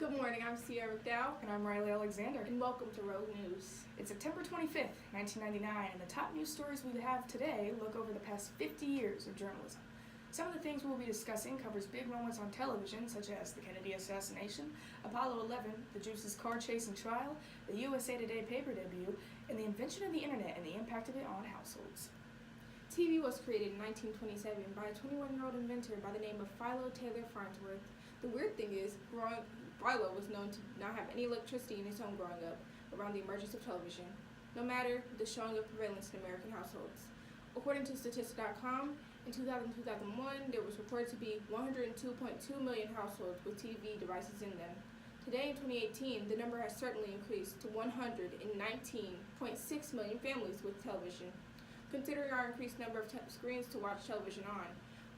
Good morning, I'm Sierra McDowell. And I'm Riley Alexander. And welcome to Rouge News. It's September 25th, 1999, and the top news stories we have today look over the past 50 years of journalism. Some of the things we'll be discussing covers big moments on television, such as the Kennedy assassination, Apollo 11, the Juice's car chase and trial, the USA Today paper debut, and the invention of the internet and the impact of it on households. TV was created in 1927 by a 21-year-old inventor by the name of Philo Taylor Farnsworth. The weird thing is, Philo was known to not have any electricity in his home growing up around the emergence of television, no matter the showing of prevalence in American households. According to Statista.com, in 2000-2001, there was reported to be 102.2 million households with TV devices in them. Today, in 2018, the number has certainly increased to 119.6 million families with television. Considering our increased number of screens to watch television on,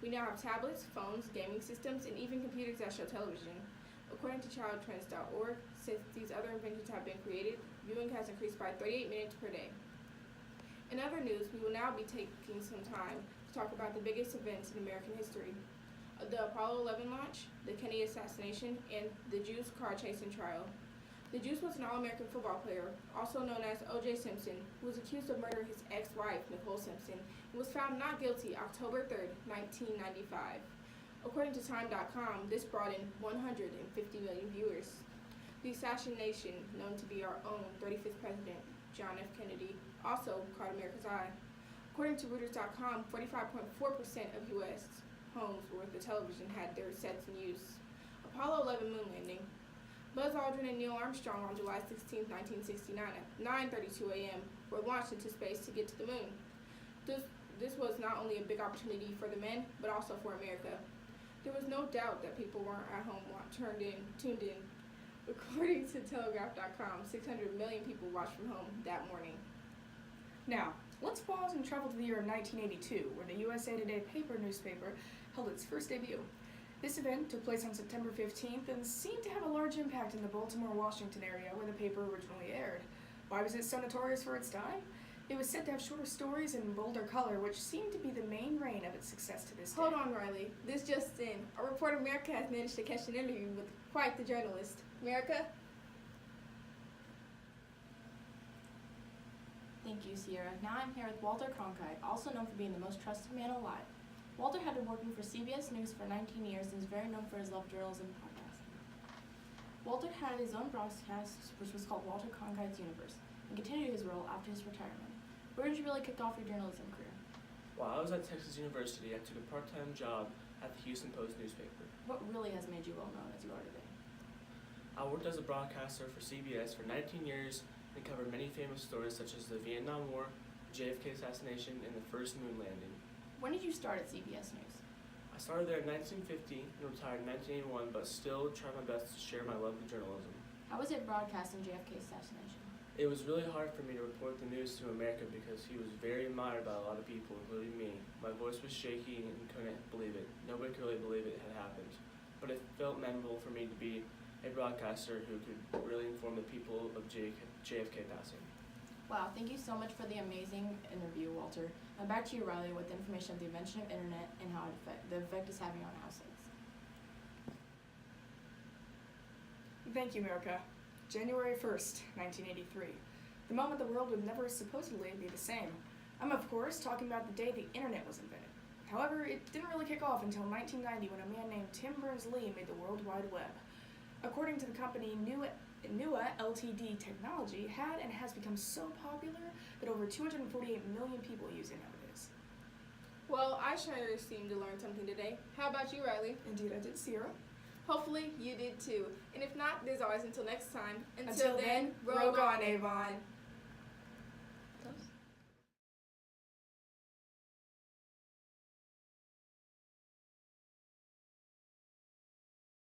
we now have tablets, phones, gaming systems, and even computers that show television. According to childtrends.org, since these other inventions have been created, viewing has increased by 38 minutes per day. In other news, we will now be taking some time to talk about the biggest events in American history. The Apollo 11 launch, the Kennedy assassination, and the Juice car chase and trial. The Juice was an All-American football player, also known as O.J. Simpson, who was accused of murdering his ex-wife, Nicole Simpson, and was found not guilty October 3, 1995. According to Time.com, this brought in 150 million viewers. The assassination, known to be our own 35th president, John F. Kennedy, also caught America's eye. According to Reuters.com, 45.4% of U.S. homes where the television had their sets in use. Apollo 11 moon landing. Buzz Aldrin and Neil Armstrong on July 16, 1969 at 9:32 a.m. were launched into space to get to the moon. This was not only a big opportunity for the men, but also for America. There was no doubt that people weren't at home tuned in. According to Telegraph.com, 600 million people watched from home that morning. Now, let's pause and travel to the year of 1982, where the USA Today newspaper held its first debut. This event took place on September 15th and seemed to have a large impact in the Baltimore-Washington area where the paper originally aired. Why was it so notorious for its time? It was said to have shorter stories and bolder color, which seemed to be the main reign of its success to this day. Hold on, Riley. This just in. Our reporter America has managed to catch an interview with quite the journalist. America? Thank you, Sierra. Now I'm here with Walter Cronkite, also known for being the most trusted man alive. Walter had been working for CBS News for 19 years and is very known for his love of journalism and podcasting. Walter had his own broadcast, which was called Walter Cronkite's Universe, and continued his role after his retirement. Where did you really kick off your journalism career? While I was at Texas University, I took a part-time job at the Houston Post newspaper. What really has made you well known as you are today? I worked as a broadcaster for CBS for 19 years and covered many famous stories such as the Vietnam War, JFK assassination, and the first moon landing. When did you start at CBS News? I started there in 1950 and retired in 1981, but still try my best to share my love of journalism. How was it broadcasting JFK's assassination? It was really hard for me to report the news to America because he was very admired by a lot of people, including me. My voice was shaky and couldn't believe it. Nobody could really believe it had happened. But it felt memorable for me to be a broadcaster who could really inform the people of JFK passing. Wow, thank you so much for the amazing interview, Walter. Now back to you, Riley, with the information of the invention of internet and how the effect it's having on households. Thank you, America. January 1st, 1983. The moment the world would never supposedly be the same. I'm, of course, talking about the day the internet was invented. However, it didn't really kick off until 1990 when a man named Tim Berners-Lee made the World Wide Web. According to the company, NUA Ltd technology had and has become so popular that over 248 million people use it nowadays. Well, I sure seemed to learn something today. How about you, Riley? Indeed, I did, Sierra. Hopefully you did too. And if not, there's always until next time. Until then, Rogue on, Avon.